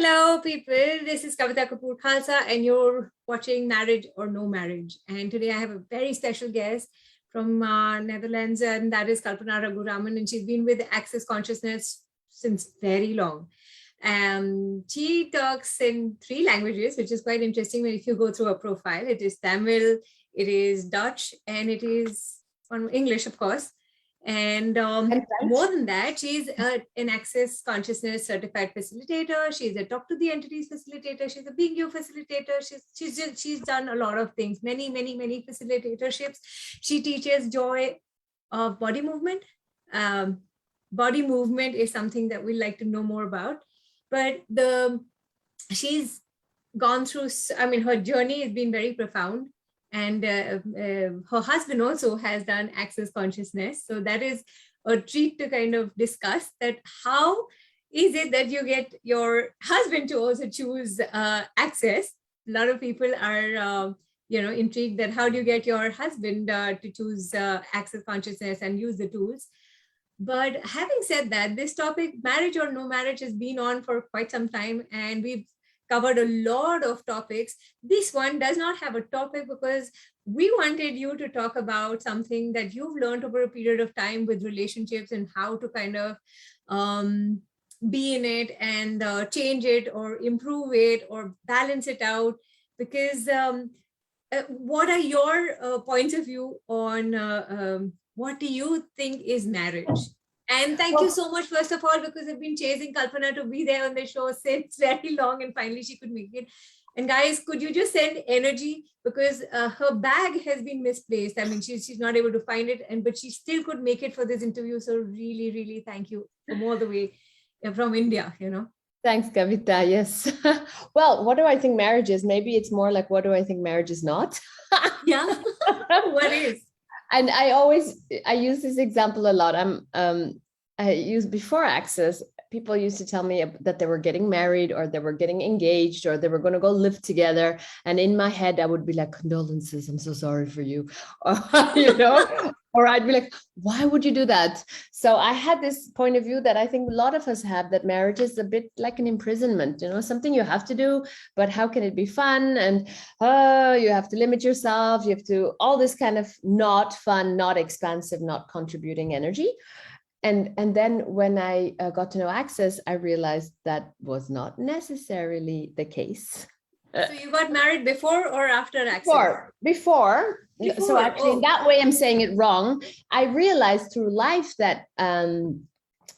Hello, people. This is Kavita Kapoor Khalsa, and you're watching Marriage or No Marriage. And today I have a very special guest from Netherlands, and that is Kalpana Raghuraman, and she's been with Access Consciousness since very long. She talks in 3 languages, which is quite interesting. If you go through her profile, it is Tamil, it is Dutch, and it is English, of course. And more than that, she's an Access Consciousness certified facilitator. She's a Talk to the Entities facilitator. She's a Being You facilitator. She's done a lot of things, many facilitatorships. She teaches joy of body movement. Body movement is something that we'd like to know more about. But she's gone through, her journey has been very profound. And her husband also has done Access Consciousness. So that is a treat to kind of discuss that. How is it that you get your husband to also choose Access? A lot of people are, intrigued that how do you get your husband to choose Access Consciousness and use the tools? But having said that, this topic, marriage or no marriage, has been on for quite some time, and we've covered a lot of topics. This one does not have a topic because we wanted you to talk about something that you've learned over a period of time with relationships and how to kind of be in it and change it or improve it or balance it out. Because what are your points of view on what do you think is marriage? And thank you so much, first of all, because I've been chasing Kalpana to be there on the show since very long, and finally she could make it. And guys, could you just send energy, because her bag has been misplaced. She's not able to find it, but she still could make it for this interview. So really, really thank you from all the way from India, Thanks, Kavita. Yes. Well, what do I think marriage is? Maybe it's more like, what do I think marriage is not? Yeah. What is? And I use this example a lot. I use before Access, people used to tell me that they were getting married or they were getting engaged or they were going to go live together. And in my head, I would be like, condolences, I'm so sorry for you. Or I'd be like, why would you do that? So I had this point of view that I think a lot of us have, that marriage is a bit like an imprisonment, something you have to do, but how can it be fun? And you have to limit yourself. You have to, all this kind of not fun, not expansive, not contributing energy. And then when I got to know Access, I realized that was not necessarily the case. So you got married before or after Access? Before. So actually, in that way, I'm saying it wrong. I realized through life that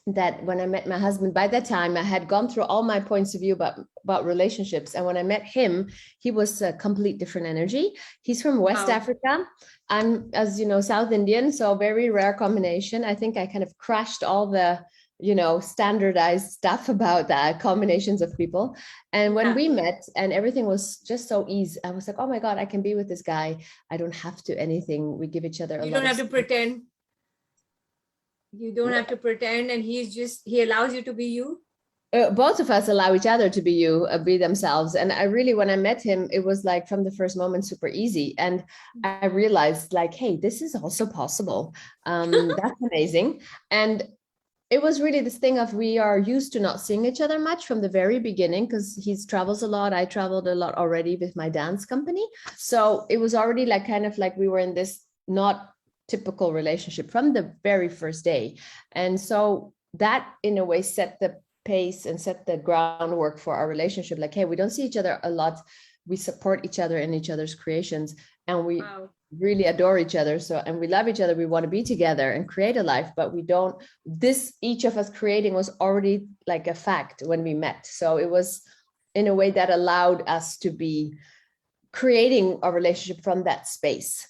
that when I met my husband, by that time, I had gone through all my points of view about relationships. And when I met him, he was a complete different energy. He's from West Africa. I'm, as you know, South Indian, so very rare combination. I think I kind of crashed all the standardized stuff about that combinations of people. And when we met and everything was just so easy, I was like, oh my God, I can be with this guy. I don't have to anything. We give each other a lot. You don't have to pretend. You don't have to pretend, and he allows you to be you. Both of us allow each other to be you, be themselves. And I really, when I met him, it was like from the first moment, super easy. And I realized like, hey, this is also possible. That's amazing. And it was really this thing of, we are used to not seeing each other much from the very beginning, because he travels a lot. I traveled a lot already with my dance company. So it was already like kind of like we were in this not typical relationship from the very first day. And so that in a way set the pace and set the groundwork for our relationship. Like, hey, we don't see each other a lot. We support each other in each other's creations, and we really adore each other. So, and we love each other. We want to be together and create a life, but we don't, each of us creating was already like a fact when we met. So it was in a way that allowed us to be creating a relationship from that space.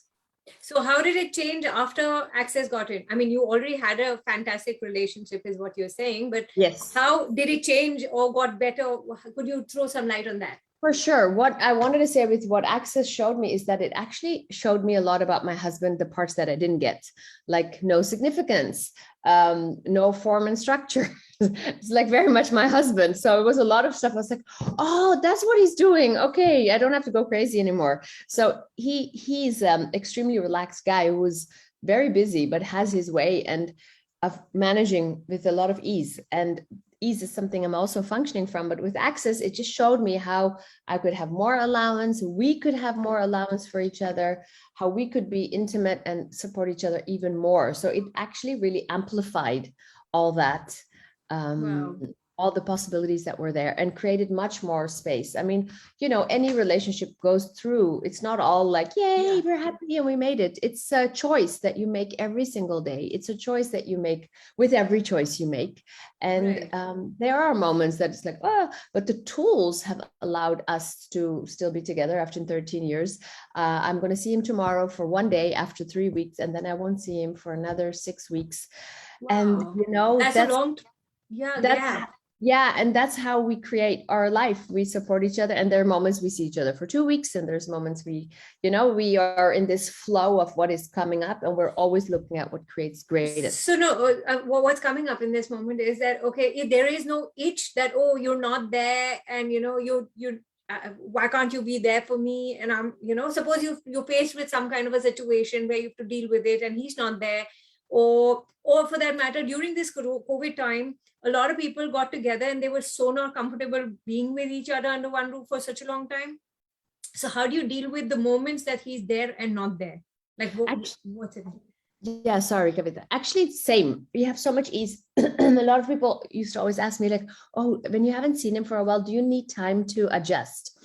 So how did it change after Access got in? You already had a fantastic relationship is what you're saying, but yes, how did it change or got better? Could you throw some light on that? For sure. What I wanted to say with what Access showed me is that it actually showed me a lot about my husband, the parts that I didn't get, like no significance, no form and structure. It's like very much my husband. So it was a lot of stuff. I was like, oh, that's what he's doing. Okay, I don't have to go crazy anymore. So he's extremely relaxed guy who's very busy, but has his way and of managing with a lot of ease. And ease is something I'm also functioning from, but with Access, it just showed me how I could have more allowance, we could have more allowance for each other, how we could be intimate and support each other even more. So it actually really amplified all that, Wow. all the possibilities that were there, and created much more space. I mean, you know, any relationship goes through, it's not all like, yay, we're happy and we made it. It's a choice that you make every single day. It's a choice that you make with every choice you make. And there are moments that it's like, oh, but the tools have allowed us to still be together after 13 years. I'm going to see him tomorrow for one day after 3 weeks, and then I won't see him for another 6 weeks. Wow. And, you know, that's a long, gap. Yeah, and that's how we create our life. We support each other, and there are moments we see each other for 2 weeks, and there's moments we, you know, we are in this flow of what is coming up, and we're always looking at what creates greatest. So no, what's coming up in this moment is that, okay, if there is no itch that, oh, you're not there, and you know, why can't you be there for me? And I'm, you know, suppose you're faced with some kind of a situation where you have to deal with it, and he's not there, or for that matter, during this COVID time, a lot of people got together and they were so not comfortable being with each other under one roof for such a long time. So how do you deal with the moments that he's there and not there? Like what's it? Yeah, sorry, Kavita. Actually, it's same. We have so much ease. A lot of people used to always ask me like, oh, when you haven't seen him for a while, do you need time to adjust?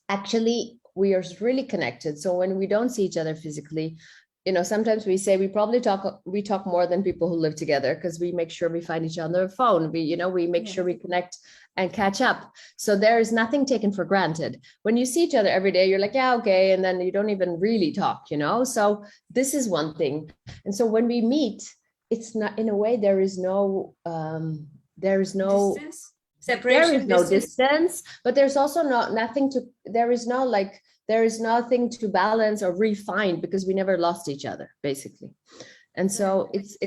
Actually, we are really connected. So when we don't see each other physically, you know, sometimes we say we talk more than people who live together, because we make sure we find each other on the phone. We make sure we connect and catch up. So there is nothing taken for granted. When you see each other every day, you're like, yeah, okay. And then you don't even really talk, you know? So this is one thing. And so when we meet, it's not, in a way, there is no distance? Separation, there is no distance, but there's also there is nothing to balance or refine, because we never lost each other, basically. And so it's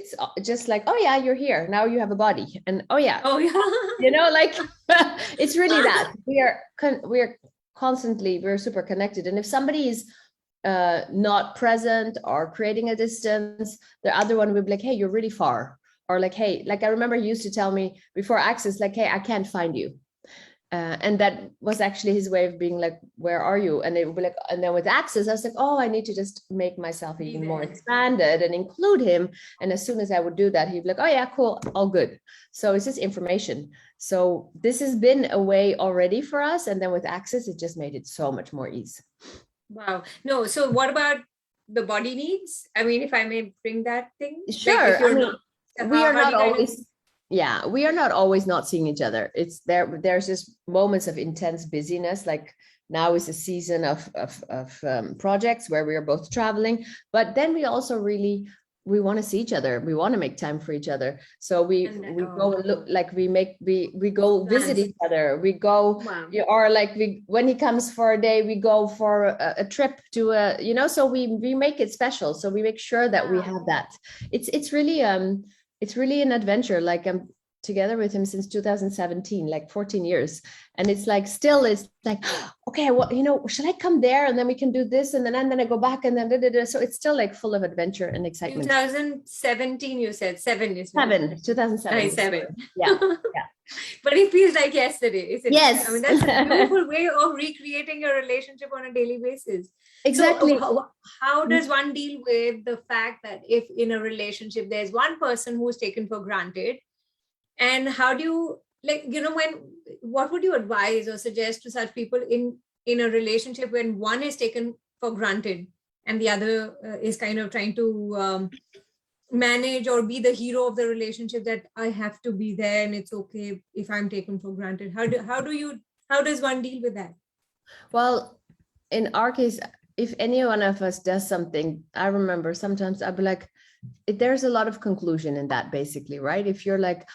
just like, oh yeah, you're here. Now you have a body. And oh yeah. You know, like it's really that. We're constantly, we're super connected. And if somebody is not present or creating a distance, the other one will be like, hey, you're really far. Or like, hey, like I remember he used to tell me before Access, like, hey, I can't find you. And that was actually his way of being like, where are you? And it would be like, and then with Access, I was like, oh, I need to just make myself even more expanded and include him. And as soon as I would do that, he'd be like, oh yeah, cool, all good. So it's just information. So this has been a way already for us. And then with Access, it just made it so much more ease. Wow. No, so what about the body needs? I mean, if I may bring that thing. Sure. Like we are not always. Yeah, we are not always not seeing each other. It's there's just moments of intense busyness. Like now is a season of projects where we are both traveling, but then we also really, we want to see each other. We want to make time for each other. So we go and look, like we go visit each other. We go, or like when he comes for a day, we go for a trip to you know, so we make it special. So we make sure that we have that. It's really an adventure. Like I'm together with him since 2017, like 14 years. And it's like, still it's like, okay, well, you know, should I come there? And then we can do this. And then I go back and then, so it's still like full of adventure and excitement. 2017, you said 2007. 7. Yeah. But it feels like yesterday, isn't yes. it? I mean, that's a beautiful way of recreating your relationship on a daily basis. Exactly. So how does one deal with the fact that if in a relationship, there's one person who's taken for granted, and how do you, like, you know, what would you advise or suggest to such people in a relationship when one is taken for granted and the other is kind of trying to manage or be the hero of the relationship, that I have to be there and it's okay if I'm taken for granted? How does one deal with that? Well, in our case, if any one of us does something, I remember sometimes I'd be like, there's a lot of conclusion in that, basically, right? If you're like,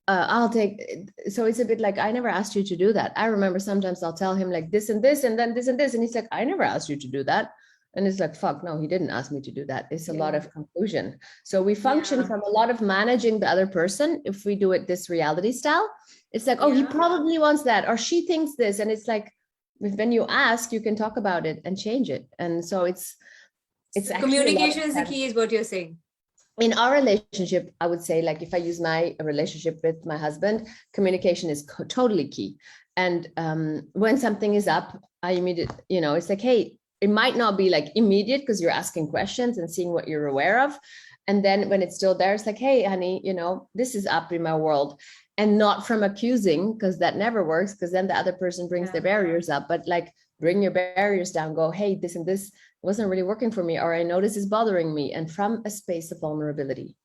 I'll take, so it's a bit like, I never asked you to do that. I remember sometimes I'll tell him like this and this, and then this and this. And he's like, I never asked you to do that. And it's like, fuck, no, he didn't ask me to do that. It's a lot of conclusion. So we function from a lot of managing the other person. If we do it this reality style, it's like, oh, he probably wants that, or she thinks this. And it's like, when you ask, you can talk about it and change it. And so it's communication is the key, is what you're saying. in our relationship, I would say, like, if I use my relationship with my husband, communication is totally key. And when something is up, I immediately, it's like, hey, it might not be like immediate because you're asking questions and seeing what you're aware of. And then when it's still there, it's like, hey, honey, this is up in my world. And not from accusing, because that never works, because then the other person brings their barriers up, but like, bring your barriers down, go, hey, this and this wasn't really working for me, or I know this is bothering me, and from a space of vulnerability.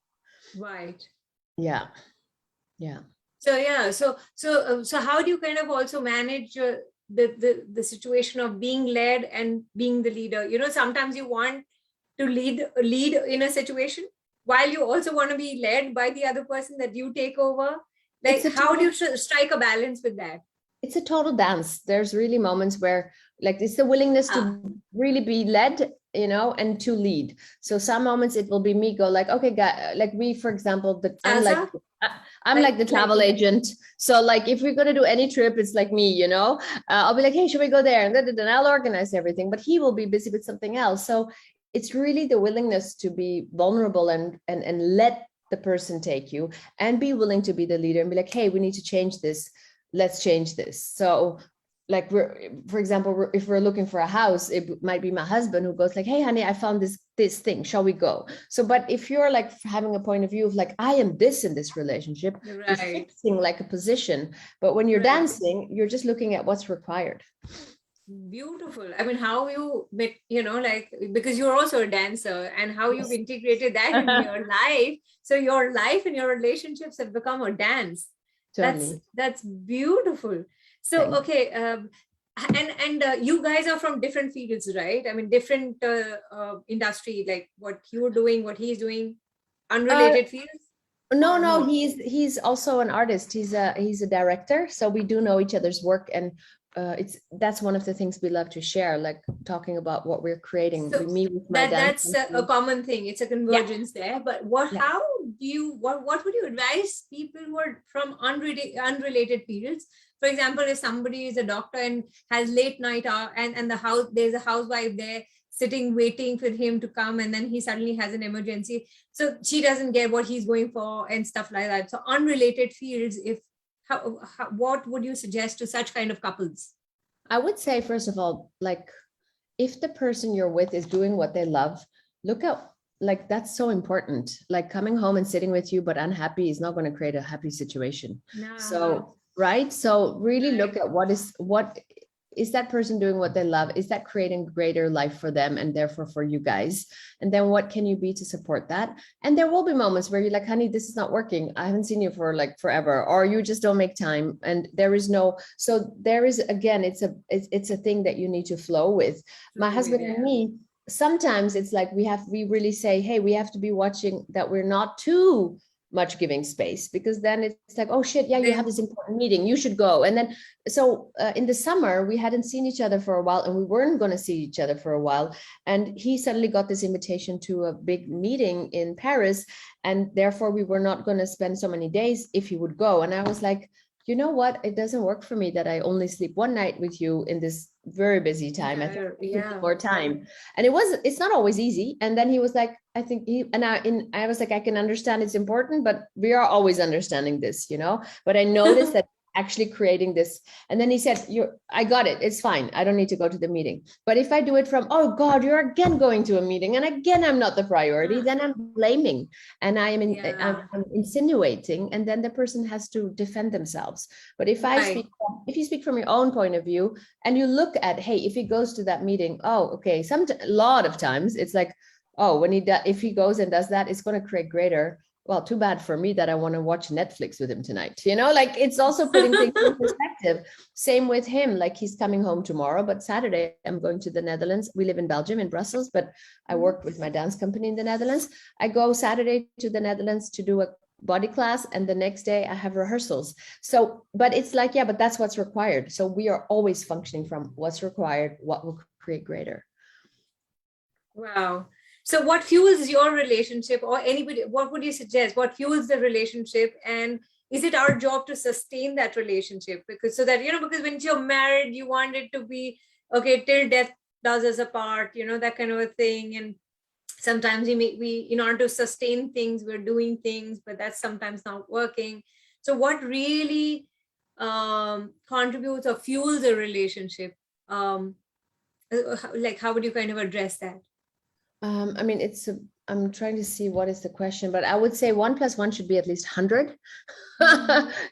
Right. Yeah. So how do you kind of also manage the situation of being led and being the leader? Sometimes you want to lead in a situation while you also want to be led by the other person, that you take over. Like, how do you strike a balance with that? It's a total dance. There's really moments where, like, it's the willingness to really be led, and to lead. So some moments it will be me go like, okay, like me, for example, I'm like the travel agent. So like, if we're going to do any trip, it's like me, I'll be like, hey, should we go there? And I'll organize everything, but he will be busy with something else. So it's really the willingness to be vulnerable and let the person take you, and be willing to be the leader and be like, hey, we need to change this. Let's change this. So like, for example, if we're looking for a house, it might be my husband who goes like, hey, honey, I found this thing. Shall we go? So, but if you're like having a point of view of like, I am this in this relationship, you're fixing like a position. But when you're dancing, you're just looking at what's required. Beautiful. I mean, how you met, like, because you're also a dancer, and how you've integrated that in your life. So your life and your relationships have become a dance. Totally. That's beautiful. So, okay. And you guys are from different fields, right? I mean, different industry, like what you're doing, what he's doing, unrelated fields? No, he's also an artist. He's a director. So we do know each other's work, and that's one of the things we love to share, like talking about what we're creating. So that's a common thing. It's a convergence there. But how do you, what would you advise people who are from unrelated fields? For example, if somebody is a doctor and has late night hour, and there's a housewife there sitting waiting for him to come, and then he suddenly has an emergency, so she doesn't get what he's going for and stuff like that. So unrelated fields, what would you suggest to such kind of couples? I would say, first of all, like, if the person you're with is doing what they love, look at, like, that's so important. Like, coming home and sitting with you but unhappy is not going to create a happy situation. No. So really look at what is that person doing what they love? Is that creating greater life for them and therefore for you guys? And then what can you be to support that? And there will be moments where you're like, honey, this is not working. I haven't seen you for like forever, or you just don't make time. And again, it's a thing that you need to flow with. My husband and me, sometimes it's like we really say, hey, we have to be watching that we're not too much giving space, because then it's like, oh shit, yeah, you have this important meeting, you should go. And then in the summer we hadn't seen each other for a while, and we weren't going to see each other for a while, and he suddenly got this invitation to a big meeting in Paris, and therefore we were not going to spend so many days if he would go. And I was like, you know what, it doesn't work for me that I only sleep one night with you in this very busy time. I think more time. And it's not always easy. And then he was like, I was like, I can understand it's important, but we are always understanding this, but I noticed that actually creating this. And then he said, I got it. It's fine. I don't need to go to the meeting. But if I do it from, oh God, you're again going to a meeting, and again, I'm not the priority, then I'm blaming, and I'm insinuating, and then the person has to defend themselves. But if you speak from your own point of view, and you look at, hey, if he goes to that meeting, oh, okay, a lot of times it's like, oh, if he goes and does that, it's going to create greater. Well, too bad for me that I want to watch Netflix with him tonight. Like, it's also putting things in perspective. Same with him. Like, he's coming home tomorrow, but Saturday I'm going to the Netherlands. We live in Belgium, in Brussels, but I work with my dance company in the Netherlands. I go Saturday to the Netherlands to do a body class, and the next day I have rehearsals. So, but it's like, but that's what's required. So we are always functioning from what's required, what will create greater. Wow. So what fuels your relationship, or anybody, what would you suggest? What fuels the relationship? And is it our job to sustain that relationship? Because because when you're married, you want it to be, okay, till death does us apart, that kind of a thing. And sometimes we in order to sustain things, we're doing things, but that's sometimes not working. So what really contributes or fuels a relationship? Like, how would you kind of address that? I mean, I'm trying to see what is the question, but I would say 1 + 1 should be at least 100.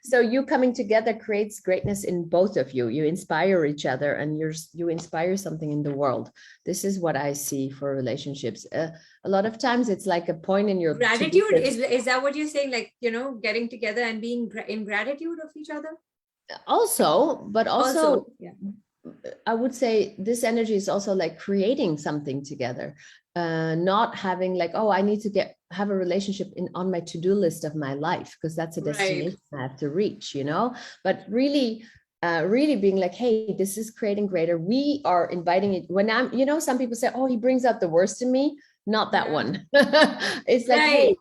So you coming together creates greatness in both of you. You inspire each other, and you inspire something in the world. This is what I see for relationships. A lot of times it's like a point in your Gratitude, is that what you're saying? Like, getting together and being in gratitude of each other? But also, yeah. I would say this energy is also like creating something together, not having like, oh, I need to have a relationship on my to-do list of my life, because that's a destination I have to reach, but really being like, hey, this is creating greater. We are inviting it. When I'm, some people say, oh, he brings out the worst in me. Not that one. It's like, hey,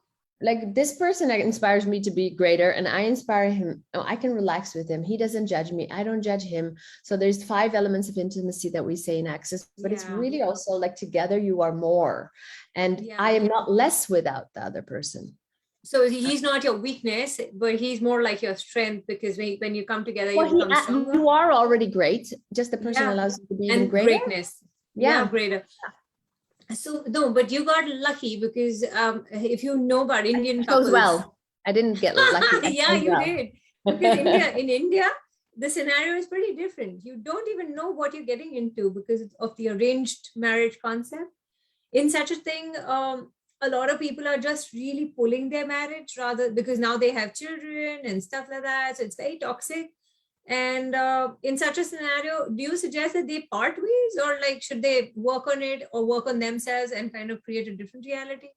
like this person inspires me to be greater, and I inspire him. Oh, I can relax with him. He doesn't judge me. I don't judge him. So there's 5 elements of intimacy that we say in Access, but it's really also like together you are more, and I am not less without the other person. So he's not your weakness, but he's more like your strength, because when you come together, you become stronger. You are already great. Just the person allows you to be even greater. Greatness. Greater. So no, but you got lucky, because if you know about Indian couples, well, I didn't get lucky. You did, because in India, the scenario is pretty different. You don't even know what you're getting into because of the arranged marriage concept. In such a thing, a lot of people are just really pulling their marriage, rather because now they have children and stuff like that. So it's very toxic. And in such a scenario, do you suggest that they part ways, or like should they work on it or work on themselves and kind of create a different reality?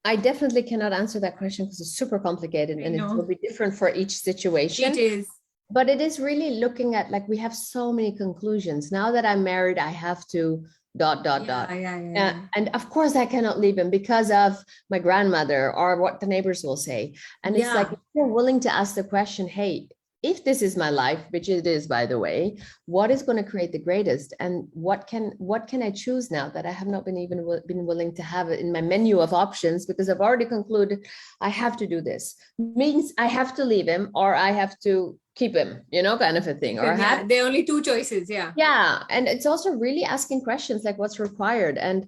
I definitely cannot answer that question because it's super complicated and it will be different for each situation. It is. But it is really looking at, like, we have so many conclusions. Now that I'm married, I have to ... And of course I cannot leave him because of my grandmother or what the neighbors will say. And it's like, if you're willing to ask the question, hey, if this is my life, which it is, by the way, what is going to create the greatest, and what can I choose now that I have not been willing to have it in my menu of options, because I've already concluded I have to do this. Means I have to leave him or I have to keep him, kind of a thing. Or there are only 2 choices. And it's also really asking questions like what's required, and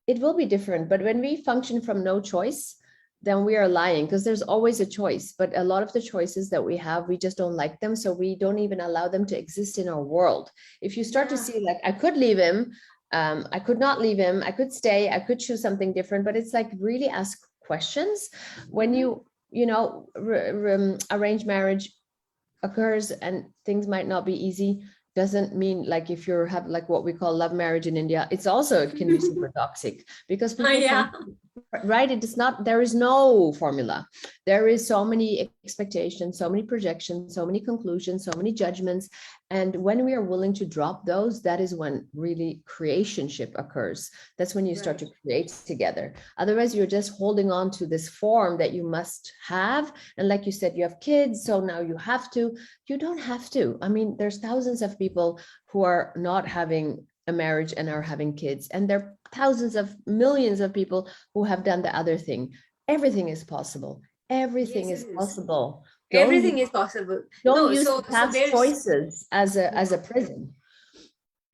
it will be different. But when we function from no choice, then we are lying, because there's always a choice. But a lot of the choices that we have, we just don't like them. So we don't even allow them to exist in our world. If you start to see, like, I could leave him, I could not leave him, I could stay, I could choose something different. But it's like, really ask questions. When arranged marriage occurs and things might not be easy, doesn't mean, like, if you have like what we call love marriage in India, it can be super toxic, because people right, it is not, there is no formula. There is so many expectations, so many projections, so many conclusions, so many judgments. And when we are willing to drop those, that is when really creationship occurs. That's when you start to create together. Otherwise, you're just holding on to this form that you must have. And like you said, you have kids, so now you have to. You don't have to. I mean, there's thousands of people who are not having a marriage and are having kids, and there are thousands of millions of people who have done the other thing. Everything is possible. Everything is possible. Everything is possible. Don't use past choices as a prison.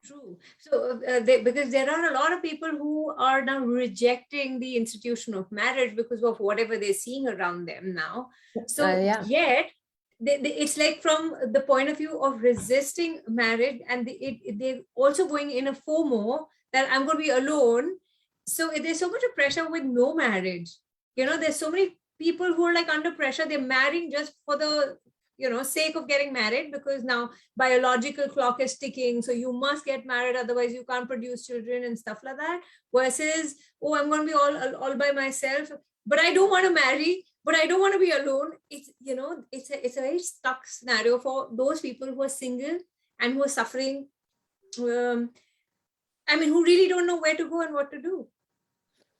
True. So because there are a lot of people who are now rejecting the institution of marriage because of whatever they're seeing around them now. So yet it's like, from the point of view of resisting marriage, and they're also going in a FOMO that I'm going to be alone. So there's so much of pressure with no marriage. There's so many people who are like under pressure. They're marrying just for the sake of getting married, because now biological clock is ticking, so you must get married, otherwise you can't produce children and stuff like that. Versus, oh, I'm going to be all by myself, but I don't want to marry, but I don't want to be alone. It's a very stuck scenario for those people who are single and who are suffering. Who really don't know where to go and what to do.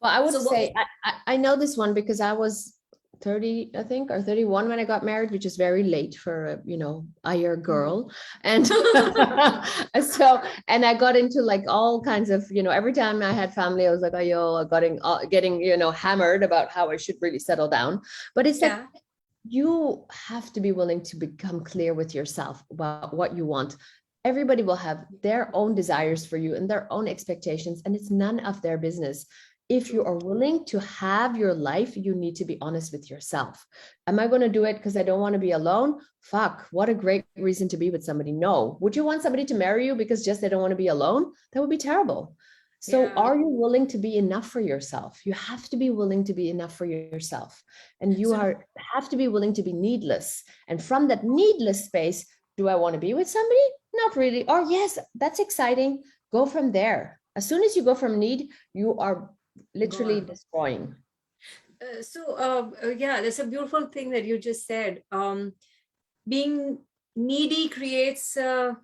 Well, I would say I know this one because I was 30, I think, or 31 when I got married, which is very late for a, a year girl. And so, and I got into like all kinds of, every time I had family, I was like, oh, yo, getting, hammered about how I should really settle down. But it's like, you have to be willing to become clear with yourself about what you want. Everybody will have their own desires for you and their own expectations, and it's none of their business. If you are willing to have your life, you need to be honest with yourself. Am I going to do it because I don't want to be alone? Fuck, what a great reason to be with somebody. No. Would you want somebody to marry you because just they don't want to be alone? That would be terrible. So are you willing to be enough for yourself? You have to be willing to be enough for yourself. And you have to be willing to be needless. And from that needless space, do I want to be with somebody? Not really. Or yes, that's exciting. Go from there. As soon as you go from need, you are literally destroying. Yeah, that's a beautiful thing that you just said. Being needy creates a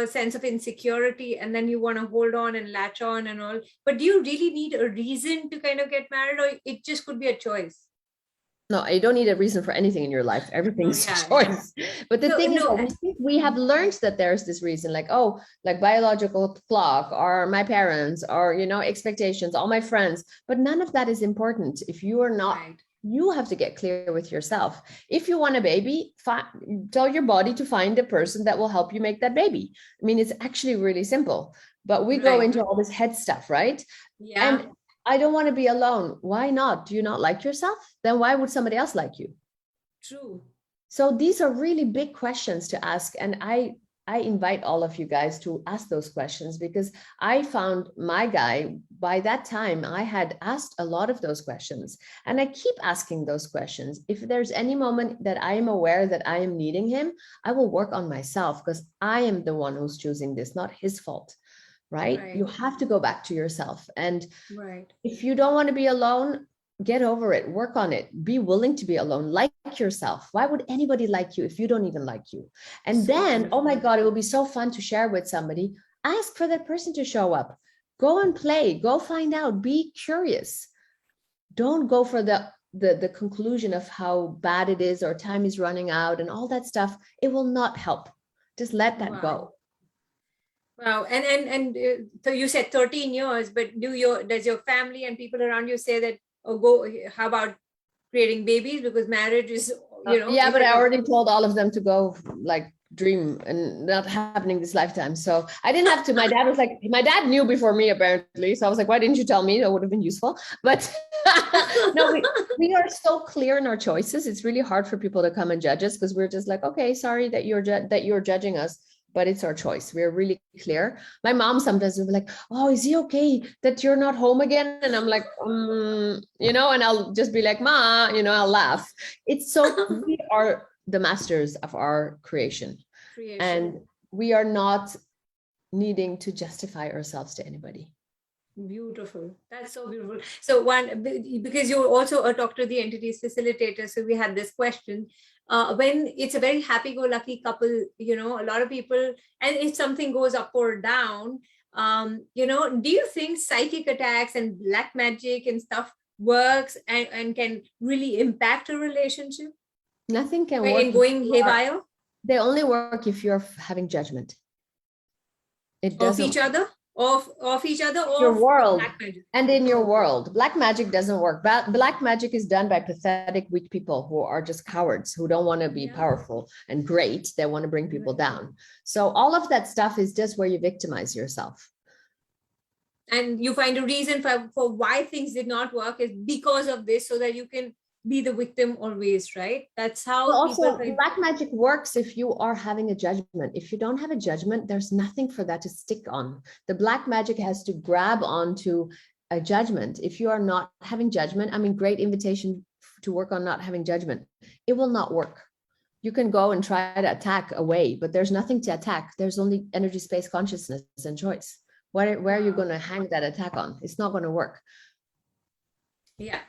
sense of insecurity, and then you want to hold on and latch on and all. But do you really need a reason to kind of get married, or it just could be a choice? No, you don't need a reason for anything in your life. Everything's a choice. But the thing is, we have learned that there's this reason, like, oh, like biological clock, or my parents, or, expectations, all my friends. But none of that is important. If you are not, you have to get clear with yourself. If you want a baby, tell your body to find a person that will help you make that baby. I mean, it's actually really simple, but we go into all this head stuff, right? Yeah. And I don't want to be alone. Why not? Do you not like yourself? Then why would somebody else like you? True. So these are really big questions to ask. And I invite all of you guys to ask those questions, because I found my guy. By that time, I had asked a lot of those questions, and I keep asking those questions. If there's any moment that I am aware that I am needing him, I will work on myself, because I am the one who's choosing this, not his fault. Right? You have to go back to yourself. And if you don't want to be alone, get over it, work on it, be willing to be alone, like yourself. Why would anybody like you if you don't even like you? And then, oh my God, it will be so fun to share with somebody. Ask for that person to show up. Go and play, go find out, be curious. Don't go for the conclusion of how bad it is or time is running out and all that stuff. It will not help. Just let that go. Wow. And so you said 13 years, but does your family and people around you say that, how about creating babies? Because marriage is, yeah, but I already told all of them to go like dream, and not happening this lifetime. So I didn't have to. My dad was like, my dad knew before me, apparently. So I was like, why didn't you tell me? That would have been useful. But no, we are so clear in our choices. It's really hard for people to come and judge us, because we're just like, okay, sorry that you're judging us, but it's our choice. We're really clear. My mom sometimes will be like, oh, is he okay that you're not home again? And I'm like, and I'll just be like, Ma, I'll laugh. It's so, we are the masters of our creation. And we are not needing to justify ourselves to anybody. Beautiful. That's so beautiful. So because you're also a Talk to the Entities facilitator, so we had this question. When it's a very happy-go-lucky couple, a lot of people, and if something goes up or down, do you think psychic attacks and black magic and stuff works and can really impact a relationship? Nothing can work. In going haywire? They only work if you're having judgment. It doesn't. Of each other? Of each other, or your world, black magic? And in your world, black magic doesn't work. Black magic is done by pathetic, weak people who are just cowards, who don't want to be powerful and great. They want to bring people down. So all of that stuff is just where you victimize yourself. And you find a reason for why things did not work is because of this, so that you can be the victim always, right? That's how. Well, also, black magic works if you are having a judgment. If you don't have a judgment, there's nothing for that to stick on. The black magic has to grab onto a judgment. If you are not having judgment, great invitation to work on not having judgment. It will not work. You can go and try to attack away, but there's nothing to attack. There's only energy, space, consciousness, and choice. Where are you going to hang that attack on? It's not going to work. Yeah.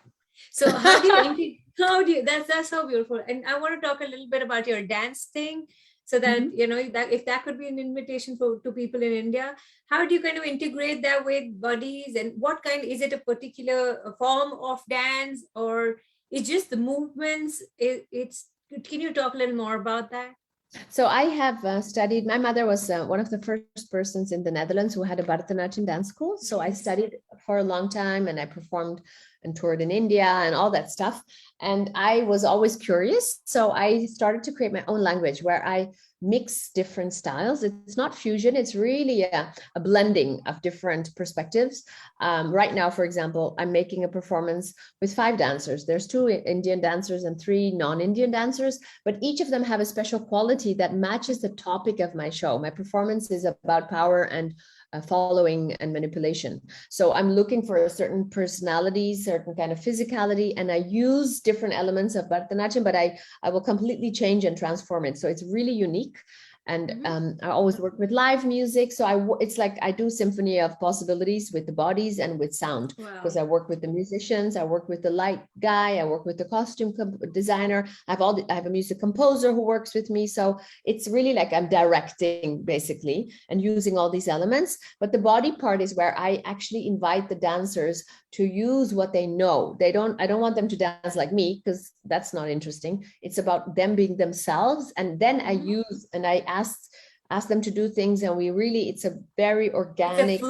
So how do you that's so beautiful. And I want to talk a little bit about your dance thing, so that that if that could be an invitation to people in India, how do you kind of integrate that with bodies, and what kind, is it a particular form of dance, or It's just the movements. Can you talk a little more about that? So I have studied, my mother was one of the first persons in the Netherlands who had a Bharatanatyam dance school. So I studied for a long time and I performed and toured in India and all that stuff. And I was always curious. So I started to create my own language where I mix different styles. It's not fusion, it's really a blending of different perspectives. Right now, for example, I'm making a performance with 5 dancers. There's 2 Indian dancers and 3 non-Indian dancers, but each of them have a special quality that matches the topic of my show. My performance is about power and following and manipulation. So I'm looking for a certain personality, certain kind of physicality, and I use different elements of Bharatanatyam, but I will completely change and transform it. So it's really unique. And I always work with live music. So it's like I do symphony of possibilities with the bodies and with sound, because I work with the musicians, I work with the light guy, I work with the costume designer. I have a music composer who works with me. So it's really like I'm directing basically and using all these elements. But the body part is where I actually invite the dancers to use what they know. I don't want them to dance like me, because that's not interesting. It's about them being themselves. And then I use and I ask them to do things, and it's a very organic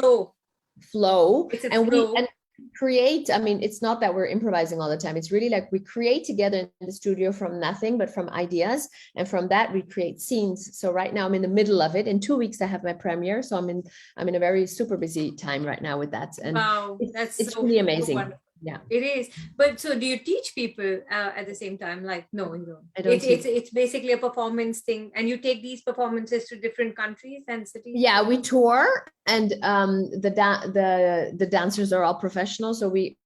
flow. It's a and flow. we create, I mean, it's not that we're improvising all the time. It's really like we create together in the studio from nothing, but from ideas. And from that, we create scenes. So right now I'm in the middle of it. In 2 weeks, I have my premiere. So I'm in a very super busy time right now with that. And wow, it's so really amazing. Wonderful. Yeah, it is. But so do you teach people at the same time? Like, no, you don't. I don't it's basically a performance thing, and you take these performances to different countries and cities. Yeah, we tour, and the dancers are all professional. So we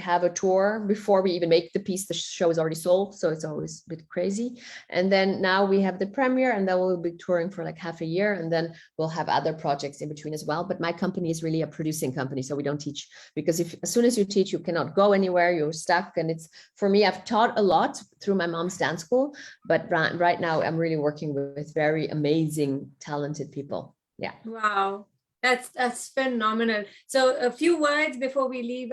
have a tour before we even make the piece. The show is already sold, so it's always a bit crazy. And then now we have the premiere, and then we'll be touring for like half a year, and then we'll have other projects in between as well. But my company is really a producing company, so we don't teach, because as soon as you teach, you cannot go anywhere, you're stuck. And it's, for me, I've taught a lot through my mom's dance school, but right now I'm really working with very amazing, talented people. Yeah. Wow. That's phenomenal. So a few words before we leave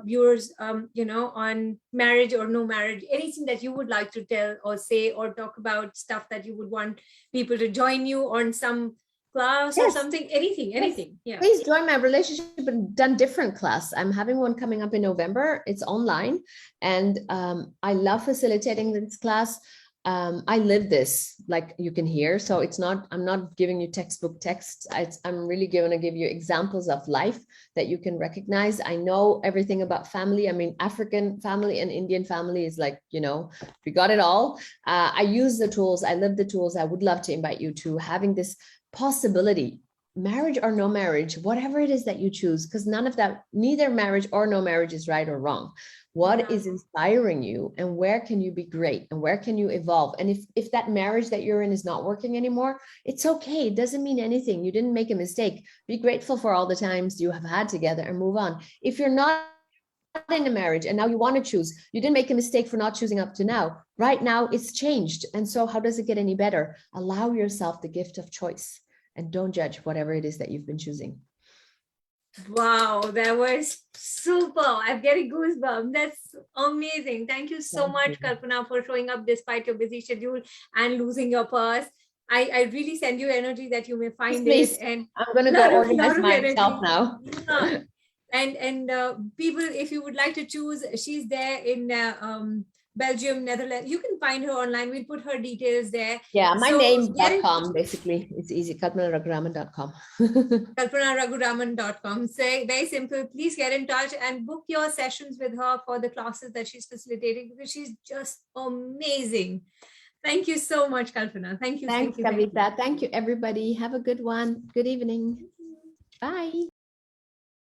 viewers, on marriage or no marriage, anything that you would like to tell or say or talk about, stuff that you would want people to join you on some class or something, anything. Yeah. Please join my relationship and done different class. I'm having one coming up in November. It's online, and I love facilitating this class. I live this, like you can hear. So I'm not giving you textbook texts. I'm really going to give you examples of life that you can recognize. I know everything about family. I mean, African family and Indian family is like, we got it all. I use the tools. I live the tools. I would love to invite you to having this possibility, marriage or no marriage, whatever it is that you choose, because neither marriage or no marriage is right or wrong. What is inspiring you, and where can you be great, and where can you evolve? And if that marriage that you're in is not working anymore, it's okay. It doesn't mean anything. You didn't make a mistake. Be grateful for all the times you have had together and move on. If you're not in a marriage and now you want to choose, you didn't make a mistake for not choosing up to now. Right now it's changed. And so how does it get any better? Allow yourself the gift of choice, and don't judge whatever it is that you've been choosing. Wow, that was super. I'm getting goosebumps. That's amazing. Thank you so much, Kalpana, for showing up despite your busy schedule and losing your purse. I really send you energy that you may find it. And I'm going to go organize myself now. Yeah. And people, if you would like to choose, she's there in Belgium, Netherlands. You can find her online. We'll put her details there. Yeah, my name.com, basically. It's easy. Kalpana.Raghuraman.com. Kalpana.Raghuraman.com. So very simple. Please get in touch and book your sessions with her for the classes that she's facilitating, because she's just amazing. Thank you so much, Kalpana. Thank you. Thanks, Kavita. Thank you, everybody. Have a good one. Good evening. Bye.